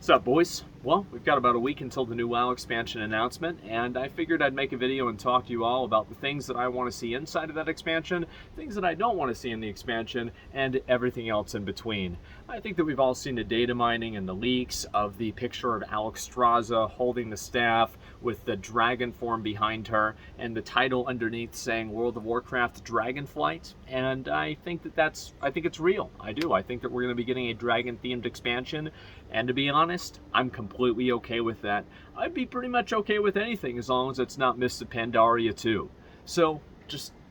What's up, boys? Well, we've got about a week until the new WoW expansion announcement, and I figured I'd make a video and talk to you all about the things that I want to see inside of that expansion, things that I don't want to see in the expansion, and everything else in between. I think that we've all seen the data mining and the leaks of the picture of Alexstrasza holding the staff with the dragon form behind her and the title underneath saying World of Warcraft Dragonflight, and I think it's real. I do. I think that we're going to be getting a dragon-themed expansion, and to be honest, I'm completely okay with that. I'd be pretty much okay with anything as long as it's not Mists of Pandaria 2. So,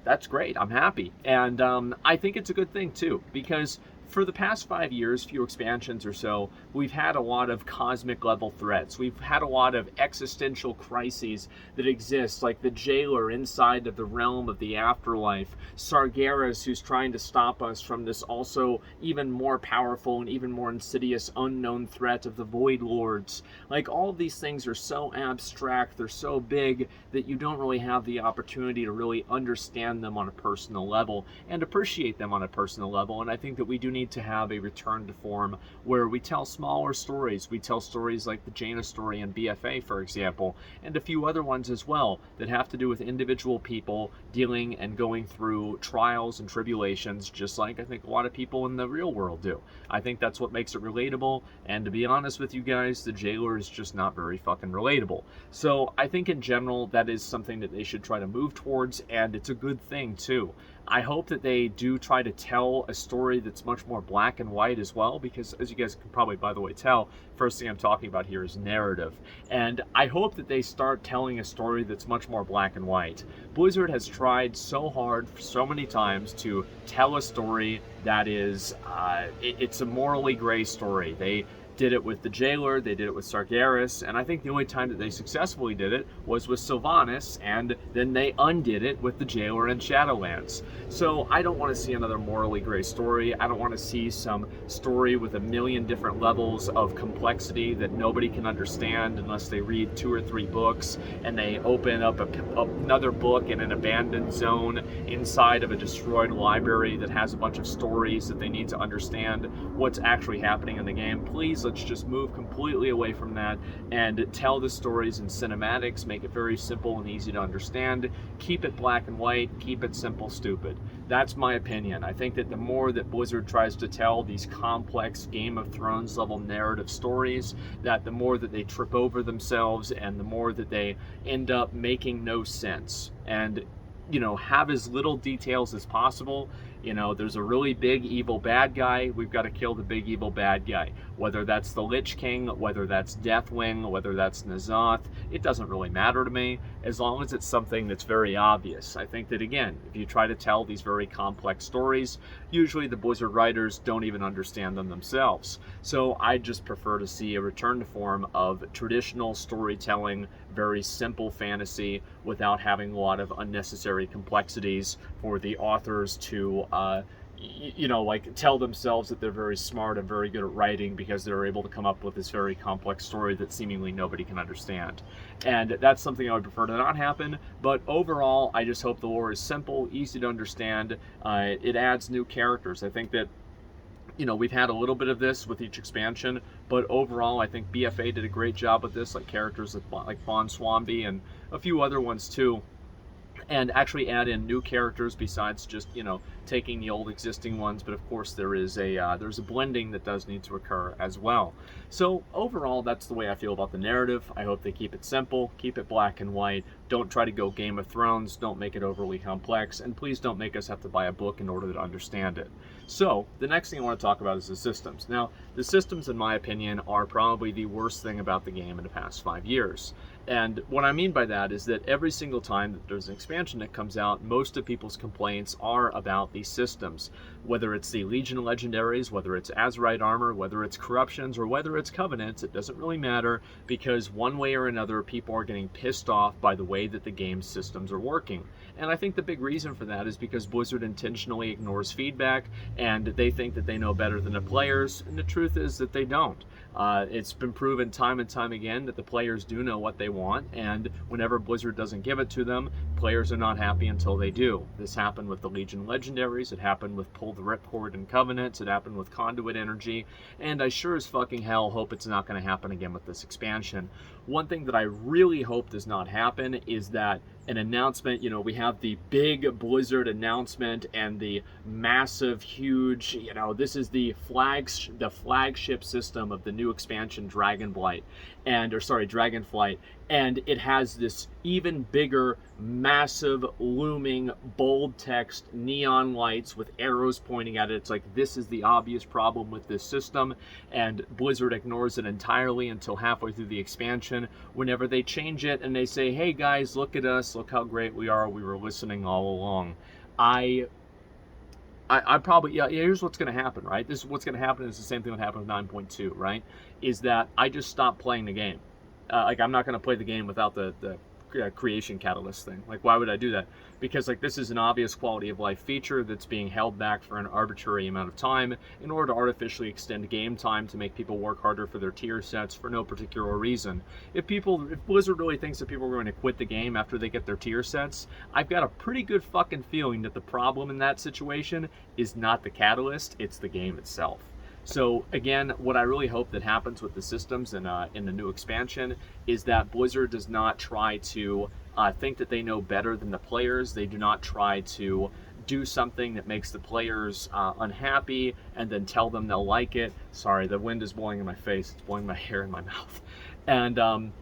that's great. I'm happy. And I think it's a good thing, too, because for the past 5 years, few expansions or so, we've had a lot of cosmic level threats. We've had a lot of existential crises that exist, like the jailer inside of the realm of the afterlife, Sargeras who's trying to stop us from this also even more powerful and even more insidious unknown threat of the Void Lords. Like, all of these things are so abstract, they're so big, that you don't really have the opportunity to really understand them on a personal level and appreciate them on a personal level, and I think that we do need to have a return to form where we tell smaller stories. We tell stories like the Jaina story in BFA, for example, and a few other ones as well that have to do with individual people dealing and going through trials and tribulations, just like I think a lot of people in the real world do. I think that's what makes it relatable, and to be honest with you guys, the jailer is just not very fucking relatable. So I think in general that is something that they should try to move towards, and it's a good thing too. I hope that they do try to tell a story that's much more black and white as well, because as you guys can probably, by the way, tell, first thing I'm talking about here is narrative. And I hope that they start telling a story that's much more black and white. Blizzard has tried so hard so many times to tell a story that is, it's a morally gray story. They did it with the jailer, they did it with Sargeras, and I think the only time that they successfully did it was with Sylvanas, and then they undid it with the jailer in Shadowlands. So I don't want to see another morally gray story. I don't want to see some story with a million different levels of complexity that nobody can understand unless they read 2 or 3 books, and they open up another book in an abandoned zone inside of a destroyed library that has a bunch of stories that they need to understand what's actually happening in the game. Please, let's just move completely away from that and tell the stories in cinematics, make it very simple and easy to understand, keep it black and white, keep it simple, stupid. That's my opinion. I think that the more that Blizzard tries to tell these complex Game of Thrones level narrative stories, that the more that they trip over themselves and the more that they end up making no sense. And have as little details as possible. There's a really big evil bad guy. We've got to kill the big evil bad guy. Whether that's the Lich King, whether that's Deathwing, whether that's N'Zoth, it doesn't really matter to me, as long as it's something that's very obvious. I think that, again, if you try to tell these very complex stories, usually the Blizzard writers don't even understand them themselves. So I just prefer to see a return to form of traditional storytelling, very simple fantasy, without having a lot of unnecessary complexities for the authors to tell themselves that they're very smart and very good at writing because they're able to come up with this very complex story that seemingly nobody can understand. And that's something I would prefer to not happen, but overall, I just hope the lore is simple, easy to understand. It adds new characters. I think that we've had a little bit of this with each expansion, but overall, I think BFA did a great job with this, like characters like Bon Swambi and a few other ones too, and actually add in new characters besides just taking the old existing ones. But of course there's a blending that does need to occur as well. So overall, that's the way I feel about the narrative. I hope they keep it simple, keep it black and white, don't try to go Game of Thrones, don't make it overly complex, and please don't make us have to buy a book in order to understand it. So the next thing I want to talk about is the systems. Now, the systems, in my opinion, are probably the worst thing about the game in the past 5 years. And what I mean by that is that every single time that there's an expansion that comes out, most of people's complaints are about these systems. Whether it's the Legion of Legendaries, whether it's Azerite armor, whether it's corruptions, or whether it's covenants, it doesn't really matter, because one way or another, people are getting pissed off by the way that the game's systems are working. And I think the big reason for that is because Blizzard intentionally ignores feedback, and they think that they know better than the players, and the truth is that they don't. It's been proven time and time again that the players do know what they want, and whenever Blizzard doesn't give it to them, players are not happy until they do. This happened with the Legion Legendaries, it happened with Pull the Ripcord and Covenants, it happened with Conduit Energy, and I sure as fucking hell hope it's not going to happen again with this expansion. One thing that I really hope does not happen is that an announcement, we have the big Blizzard announcement and the massive, huge, this is the flagship system of the new expansion Dragonflight, and it has this even bigger, massive, looming, bold text, neon lights with arrows pointing at it. It's like, this is the obvious problem with this system, and Blizzard ignores it entirely until halfway through the expansion, whenever they change it and they say, hey guys, look at us, look how great we are, we were listening all along. I probably, here's what's going to happen, right? This is what's going to happen. Is the same thing that happened with 9.2, right? Is that I just stopped playing the game. I'm not going to play the game without the creation catalyst thing. Like, why would I do that? Because, this is an obvious quality of life feature that's being held back for an arbitrary amount of time in order to artificially extend game time to make people work harder for their tier sets for no particular reason. If Blizzard really thinks that people are going to quit the game after they get their tier sets, I've got a pretty good fucking feeling that the problem in that situation is not the catalyst, it's the game itself. So again, what I really hope that happens with the systems in the new expansion is that Blizzard does not try to think that they know better than the players. They do not try to do something that makes the players unhappy and then tell them they'll like it. Sorry, the wind is blowing in my face. It's blowing my hair in my mouth. And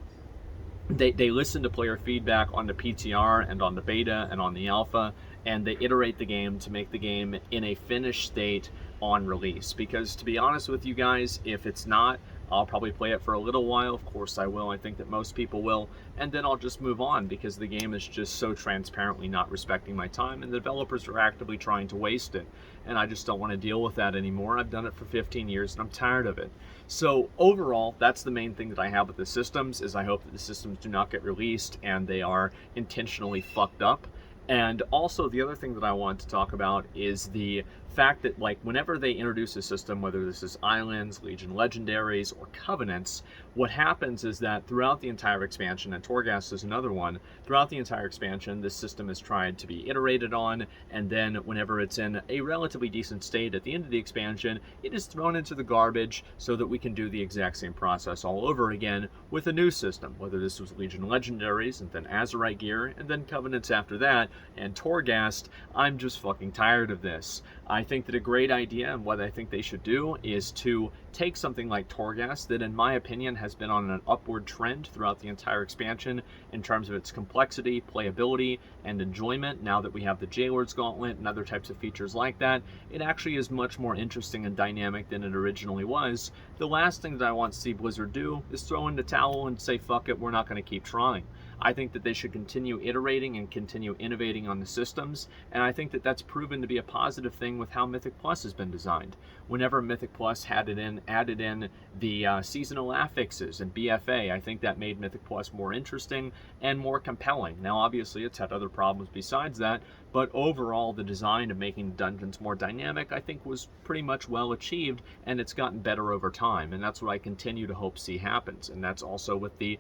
they listen to player feedback on the PTR and on the beta and on the alpha, and they iterate the game to make the game in a finished state on release. Because to be honest with you guys, if it's not, I'll probably play it for a little while. Of course I will. I think that most people will. And then I'll just move on because the game is just so transparently not respecting my time and the developers are actively trying to waste it. And I just don't want to deal with that anymore. I've done it for 15 years and I'm tired of it. So overall, that's the main thing that I have with the systems, is I hope that the systems do not get released and they are intentionally fucked up. And also the other thing that I want to talk about is the fact that, whenever they introduce a system, whether this is Islands, Legion Legendaries, or Covenants, what happens is that throughout the entire expansion, and Torghast is another one, throughout the entire expansion, this system is tried to be iterated on, and then whenever it's in a relatively decent state at the end of the expansion, it is thrown into the garbage so that we can do the exact same process all over again with a new system, whether this was Legion Legendaries, and then Azerite gear, and then Covenants after that, and Torghast. I'm just fucking tired of this. I think that a great idea, and what I think they should do, is to take something like Torghast that in my opinion has been on an upward trend throughout the entire expansion in terms of its complexity, playability, and enjoyment. Now that we have the Jailord's Gauntlet and other types of features like that, it actually is much more interesting and dynamic than it originally was. The last thing that I want to see Blizzard do is throw in the towel and say, fuck it, we're not going to keep trying. I think that they should continue iterating and continue innovating on the systems, and I think that that's proven to be a positive thing with how Mythic Plus has been designed. Whenever Mythic Plus added in the seasonal affixes and BFA, I think that made Mythic Plus more interesting and more compelling. Now obviously it's had other problems besides that, but overall the design of making dungeons more dynamic I think was pretty much well achieved, and it's gotten better over time, and that's what I continue to hope see happens. And that's also with the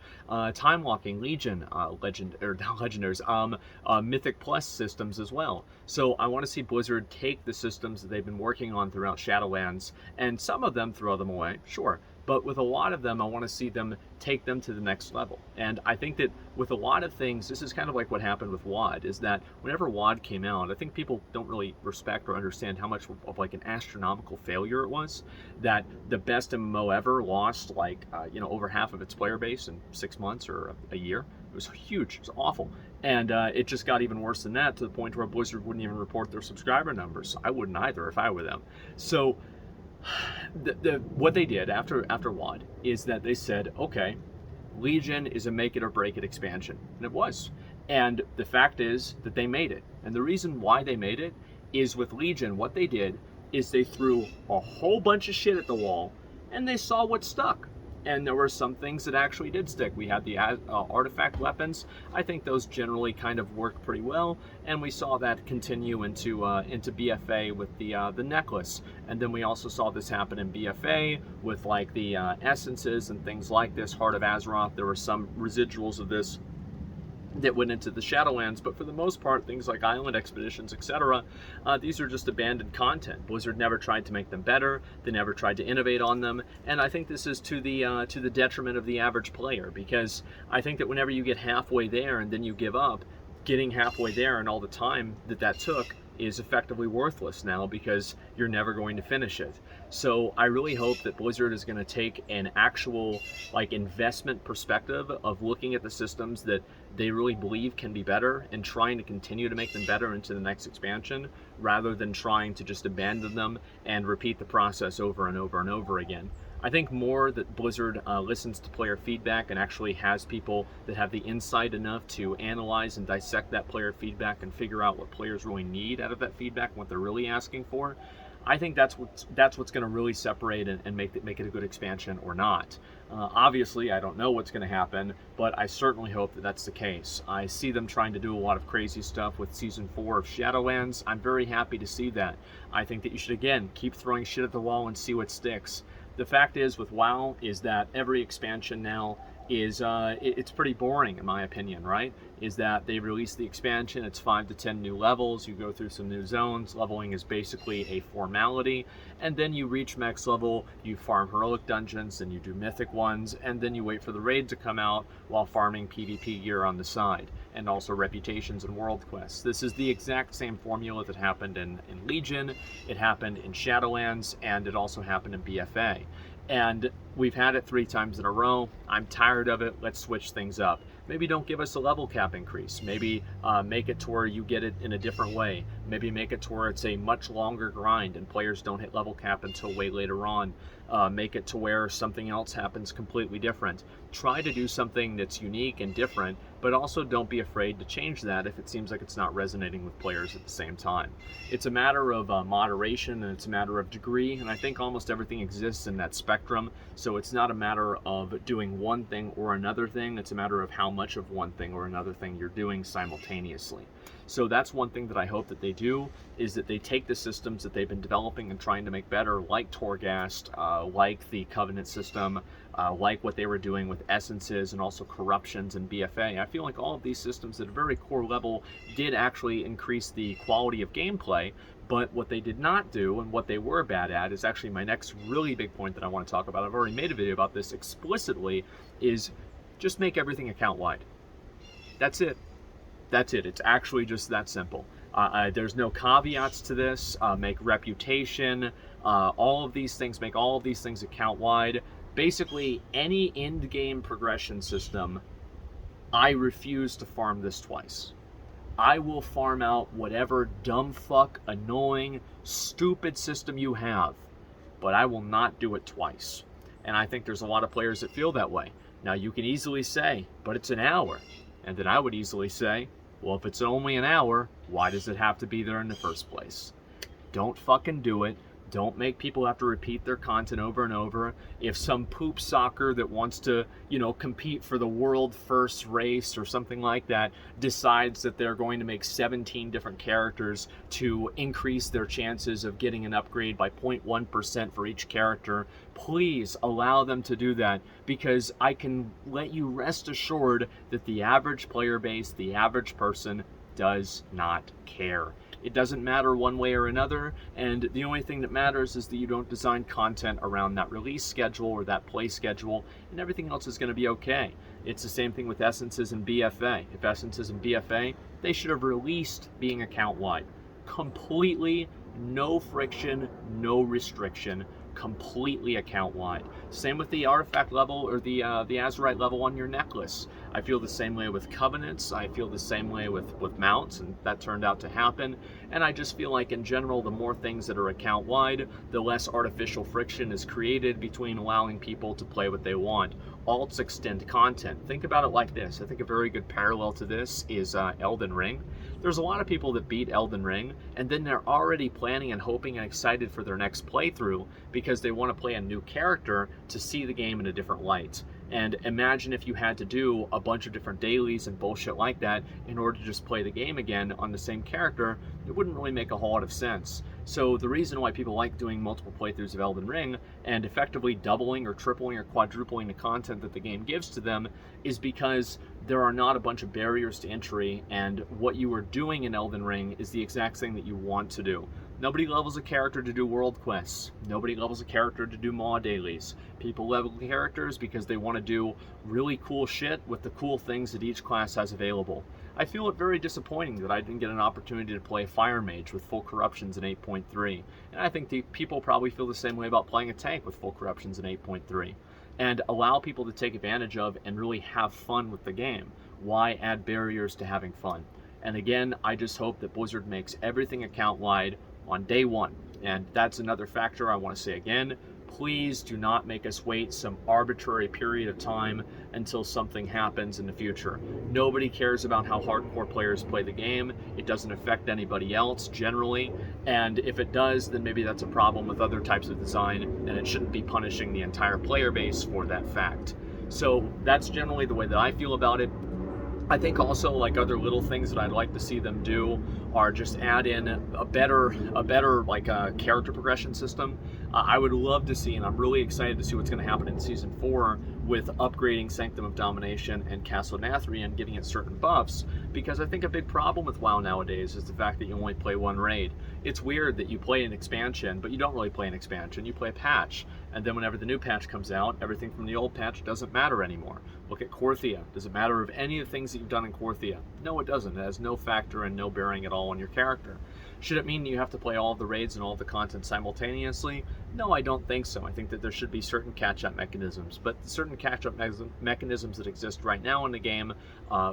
time locking Legion Mythic Plus systems as well. So I want to see Blizzard take the systems that they've been working on throughout Shadowlands, and some of them throw them away, sure, but with a lot of them I want to see them take them to the next level. And I think that with a lot of things, this is kind of like what happened with WoD, is that whenever WoD came out, I think people don't really respect or understand how much of an astronomical failure it was, that the best MMO ever lost over half of its player base in 6 months or a year. It was huge, it was awful. And it just got even worse than that, to the point where Blizzard wouldn't even report their subscriber numbers. I wouldn't either if I were them. So what they did after WoD is that they said, okay, Legion is a make it or break it expansion, and it was. And the fact is that they made it. And the reason why they made it is, with Legion, what they did is they threw a whole bunch of shit at the wall and they saw what stuck. And there were some things that actually did stick. We had the artifact weapons. I think those generally kind of worked pretty well, and we saw that continue into BFA with the necklace. And then we also saw this happen in BFA with the essences and things like this. Heart of Azeroth, there were some residuals of this that went into the Shadowlands, but for the most part, things like island expeditions, etc., these are just abandoned content. Blizzard never tried to make them better. They never tried to innovate on them, and I think this is to the detriment of the average player, because I think that whenever you get halfway there and then you give up, getting halfway there and all the time that took is effectively worthless now, because you're never going to finish it. So I really hope that Blizzard is going to take an actual investment perspective of looking at the systems that they really believe can be better and trying to continue to make them better into the next expansion, rather than trying to just abandon them and repeat the process over and over and over again. I think more that Blizzard listens to player feedback and actually has people that have the insight enough to analyze and dissect that player feedback and figure out what players really need out of that feedback and what they're really asking for. I think that's what's going to really separate and make it a good expansion or not. Obviously, I don't know what's going to happen, but I certainly hope that that's the case. I see them trying to do a lot of crazy stuff with Season 4 of Shadowlands. I'm very happy to see that. I think that you should, again, keep throwing shit at the wall and see what sticks. The fact is with WoW is that every expansion now is it's pretty boring, in my opinion, right? Is that they release the expansion, it's 5 to 10 new levels, you go through some new zones, leveling is basically a formality, and then you reach max level, you farm heroic dungeons, and you do mythic ones, and then you wait for the raid to come out while farming PvP gear on the side, and also reputations and world quests. This is the exact same formula that happened in Legion, it happened in Shadowlands, and it also happened in BFA. And we've had it 3 times in a row. I'm tired of it. Let's switch things up. Maybe don't give us a level cap increase. Maybe make it to where you get it in a different way. Maybe make it to where it's a much longer grind and players don't hit level cap until way later on. Make it to where something else happens completely different. Try to do something that's unique and different, but also don't be afraid to change that if it seems like it's not resonating with players at the same time. It's a matter of moderation, and it's a matter of degree, and I think almost everything exists in that spectrum, so it's not a matter of doing one thing or another thing, it's a matter of how much of one thing or another thing you're doing simultaneously. So that's one thing that I hope that they do, is that they take the systems that they've been developing and trying to make better, like Torghast, like the Covenant system, like what they were doing with Essences and also Corruptions and BFA. I feel like all of these systems at a very core level did actually increase the quality of gameplay, but what they did not do and what they were bad at is actually my next really big point that I want to talk about. I've already made a video about this explicitly, is just make everything account-wide. That's it. That's it. It's actually just that simple. There's no caveats to this. Make reputation, all of these things, make all of these things account-wide. Basically, any end-game progression system, I refuse to farm this twice. I will farm out whatever dumb fuck, annoying, stupid system you have, but I will not do it twice. And I think there's a lot of players that feel that way. Now, you can easily say, but it's an hour. And then I would easily say, well, if it's only an hour, why does it have to be there in the first place? Don't fucking do it. Don't make people have to repeat their content over and over. If some poop soccer that wants to, compete for the world first race or something like that decides that they're going to make 17 different characters to increase their chances of getting an upgrade by 0.1% for each character, please allow them to do that, because I can let you rest assured that the average player base, the average person, does not care. It doesn't matter one way or another, and the only thing that matters is that you don't design content around that release schedule or that play schedule, and everything else is going to be okay. It's the same thing with Essences and BFA. If Essences and BFA, they should have released being account-wide. Completely, no friction, no restriction, completely account-wide. Same with the artifact level or the Azerite level on your necklace. I feel the same way with Covenants. I feel the same way with mounts, and that turned out to happen. And I just feel like in general, the more things that are account-wide, the less artificial friction is created between allowing people to play what they want. Alts extend content. Think about it like this. I think a very good parallel to this is Elden Ring. There's a lot of people that beat Elden Ring, and then they're already planning and hoping and excited for their next playthrough because they want to play a new character to see the game in a different light. And imagine if you had to do a bunch of different dailies and bullshit like that in order to just play the game again on the same character. It wouldn't really make a whole lot of sense. So the reason why people like doing multiple playthroughs of Elden Ring and effectively doubling or tripling or quadrupling the content that the game gives to them is because there are not a bunch of barriers to entry, and what you are doing in Elden Ring is the exact thing that you want to do. Nobody levels a character to do world quests. Nobody levels a character to do maw dailies. People level characters because they want to do really cool shit with the cool things that each class has available. I feel it very disappointing that I didn't get an opportunity to play Fire Mage with full corruptions in 8.3, and I think the people probably feel the same way about playing a tank with full corruptions in 8.3. And allow people to take advantage of and really have fun with the game. Why add barriers to having fun? And again, I just hope that Blizzard makes everything account-wide on day one. And that's another factor I want to say again. Please do not make us wait some arbitrary period of time until something happens in the future. Nobody cares about how hardcore players play the game. It doesn't affect anybody else generally. And if it does, then maybe that's a problem with other types of design, and it shouldn't be punishing the entire player base for that fact. So that's generally the way that I feel about it. I think also, like, other little things that I'd like to see them do are just add in a better like character progression system. I would love to see, and I'm really excited to see what's going to happen in Season 4 with upgrading Sanctum of Domination and Castle Nathria and giving it certain buffs, because I think a big problem with WoW nowadays is the fact that you only play one raid. It's weird that you play an expansion, but you don't really play an expansion, you play a patch. And then whenever the new patch comes out, everything from the old patch doesn't matter anymore. Look at Korthia. Does it matter of any of the things that you've done in Korthia? No, it doesn't. It has no factor and no bearing at all on your character. Should it mean you have to play all of the raids and all of the content simultaneously? No, I don't think so. I think that there should be certain catch-up mechanisms, but certain catch-up mechanisms that exist right now in the game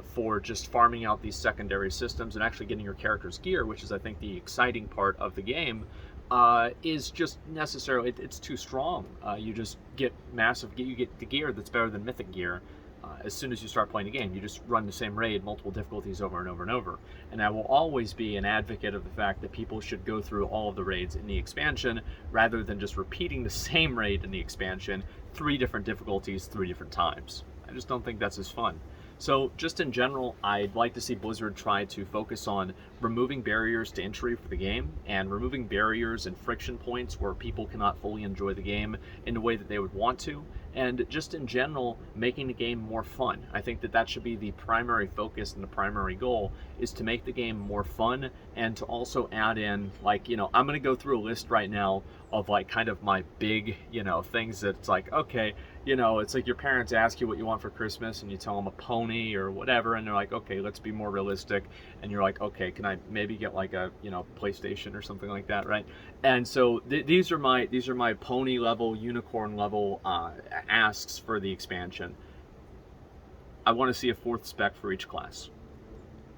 for just farming out these secondary systems and actually getting your character's gear, which is, I think, the exciting part of the game, is just necessarily, it's too strong. You just get you get the gear that's better than mythic gear. As soon as you start playing the game, you just run the same raid, multiple difficulties over and over and over. And I will always be an advocate of the fact that people should go through all of the raids in the expansion rather than just repeating the same raid in the expansion 3 different difficulties 3 different times. I just don't think that's as fun. So just in general, I'd like to see Blizzard try to focus on removing barriers to entry for the game and removing barriers and friction points where people cannot fully enjoy the game in the way that they would want to, and just in general, making the game more fun. I think that that should be the primary focus and the primary goal, is to make the game more fun and to also add in, like, I'm going to go through a list right now of, like, kind of my big, things that's like, okay, it's like your parents ask you what you want for Christmas and you tell them a pony or whatever, and they're like, okay, let's be more realistic. And you're like, okay, can I maybe get like a, PlayStation or something like that, right? And so these are my pony level, unicorn level asks for the expansion. I want to see a 4th spec for each class.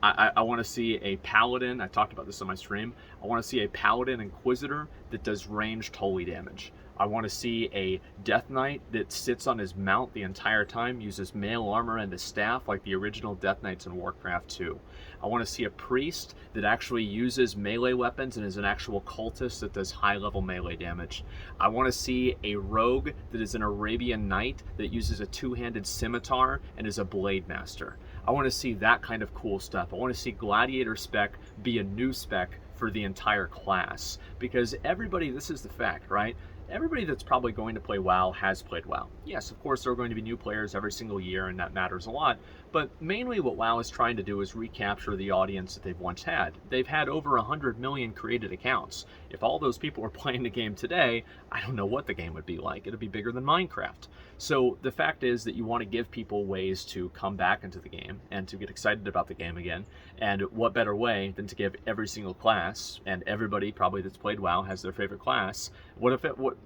I want to see a paladin. I talked about this on my stream. I want to see a paladin inquisitor that does ranged holy damage. I want to see a Death Knight that sits on his mount the entire time, uses mail armor and a staff like the original Death Knights in Warcraft 2. I want to see a priest that actually uses melee weapons and is an actual cultist that does high-level melee damage. I want to see a rogue that is an Arabian Knight that uses a 2-handed scimitar and is a blade master. I want to see that kind of cool stuff. I want to see Gladiator spec be a new spec for the entire class, because everybody, this is the fact, right? Everybody that's probably going to play WoW has played WoW. Yes, of course, there are going to be new players every single year, and that matters a lot. But mainly what WoW is trying to do is recapture the audience that they've once had. They've had over 100 million created accounts. If all those people were playing the game today, I don't know what the game would be like. It'd be bigger than Minecraft. So the fact is that you want to give people ways to come back into the game and to get excited about the game again. And what better way than to give every single class, and everybody probably that's played WoW has their favorite class.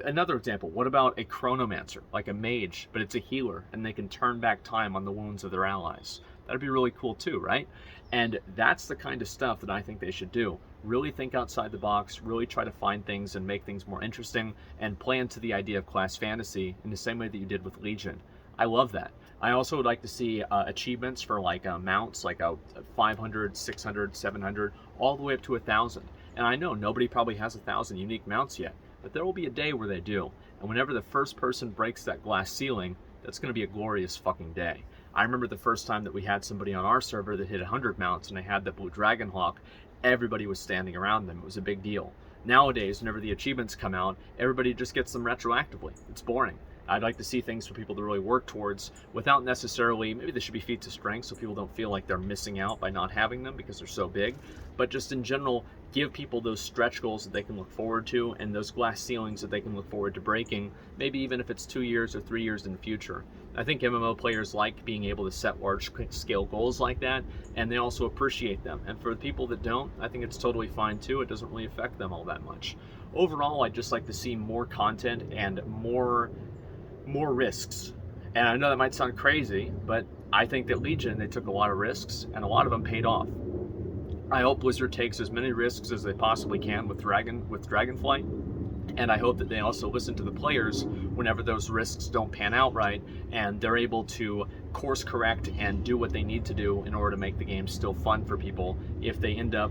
Another example, what about a chronomancer, like a mage, but it's a healer, and they can turn back time on the wounds of their allies? That'd be really cool too, right? And that's the kind of stuff that I think they should do. Really think outside the box, really try to find things and make things more interesting, and play into the idea of class fantasy in the same way that you did with Legion. I love that. I also would like to see achievements for like mounts, like a 500, 600, 700, all the way up to 1,000. And I know nobody probably has 1,000 unique mounts yet, but there will be a day where they do. And whenever the first person breaks that glass ceiling, that's going to be a glorious fucking day. I remember the first time that we had somebody on our server that hit 100 mounts and they had the blue dragon hawk. Everybody was standing around them. It was a big deal. Nowadays, whenever the achievements come out, everybody just gets them retroactively. It's boring. I'd like to see things for people to really work towards without necessarily, maybe they should be feats of strength so people don't feel like they're missing out by not having them because they're so big. But just in general, give people those stretch goals that they can look forward to and those glass ceilings that they can look forward to breaking, maybe even if it's 2 years or 3 years in the future. I think MMO players like being able to set large scale goals like that, and they also appreciate them. And for the people that don't, I think it's totally fine too. It doesn't really affect them all that much. Overall, I'd just like to see more content and more risks. And I know that might sound crazy, but I think that Legion, they took a lot of risks and a lot of them paid off. I hope Blizzard takes as many risks as they possibly can with Dragonflight, and I hope that they also listen to the players whenever those risks don't pan out right, and they're able to course correct and do what they need to do in order to make the game still fun for people if they end up,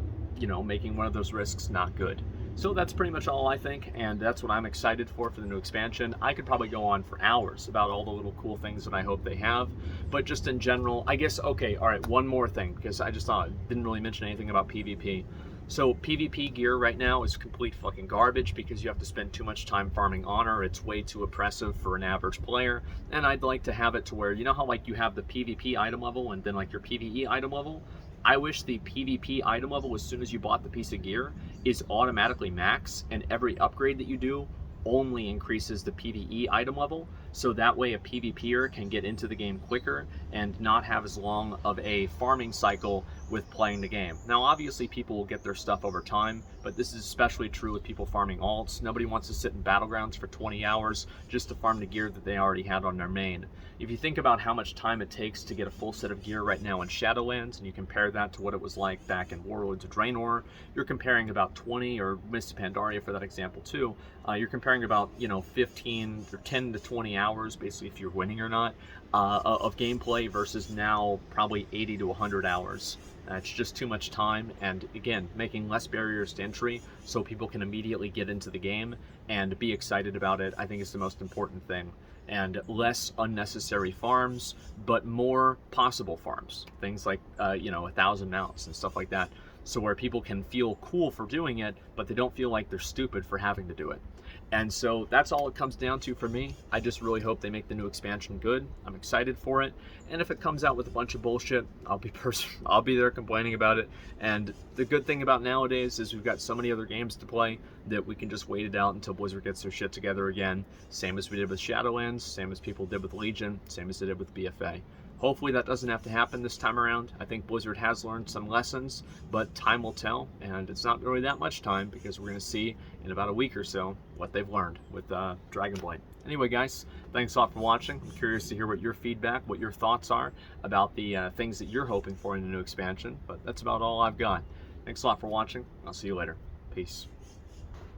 making one of those risks not good. So that's pretty much all I think, and that's what I'm excited for the new expansion. I could probably go on for hours about all the little cool things that I hope they have, but just in general, I guess, okay, all right, one more thing, because I just didn't really mention anything about PvP. So PvP gear right now is complete fucking garbage because you have to spend too much time farming honor. It's way too oppressive for an average player, and I'd like to have it to where, you know how like you have the PvP item level and then like your PvE item level? I wish the PvP item level, as soon as you bought the piece of gear, is automatically max, and every upgrade that you do only increases the PvE item level, so that way a PvPer can get into the game quicker and not have as long of a farming cycle with playing the game. Now obviously people will get their stuff over time, but this is especially true with people farming alts. Nobody wants to sit in Battlegrounds for 20 hours just to farm the gear that they already had on their main. If you think about how much time it takes to get a full set of gear right now in Shadowlands, and you compare that to what it was like back in Warlords of Draenor, you're comparing about 20, or Mists of Pandaria for that example too, you're comparing about 15 or 10 to 20 hours, basically if you're winning or not, of gameplay versus now probably 80 to 100 hours. It's just too much time, and again, making less barriers to entry so people can immediately get into the game and be excited about it, I think is the most important thing. And less unnecessary farms, but more possible farms. Things like, 1,000 mounts and stuff like that. So where people can feel cool for doing it, but they don't feel like they're stupid for having to do it. And so that's all it comes down to for me. I just really hope they make the new expansion good. I'm excited for it. And if it comes out with a bunch of bullshit, I'll be there complaining about it. And the good thing about nowadays is we've got so many other games to play that we can just wait it out until Blizzard gets their shit together again. Same as we did with Shadowlands, same as people did with Legion, same as they did with BFA. Hopefully that doesn't have to happen this time around. I think Blizzard has learned some lessons, but time will tell, and it's not really that much time because we're going to see in about a week or so what they've learned with Dragonblight. Anyway, guys, thanks a lot for watching. I'm curious to hear what your feedback, what your thoughts are about the things that you're hoping for in the new expansion, but that's about all I've got. Thanks a lot for watching. I'll see you later. Peace.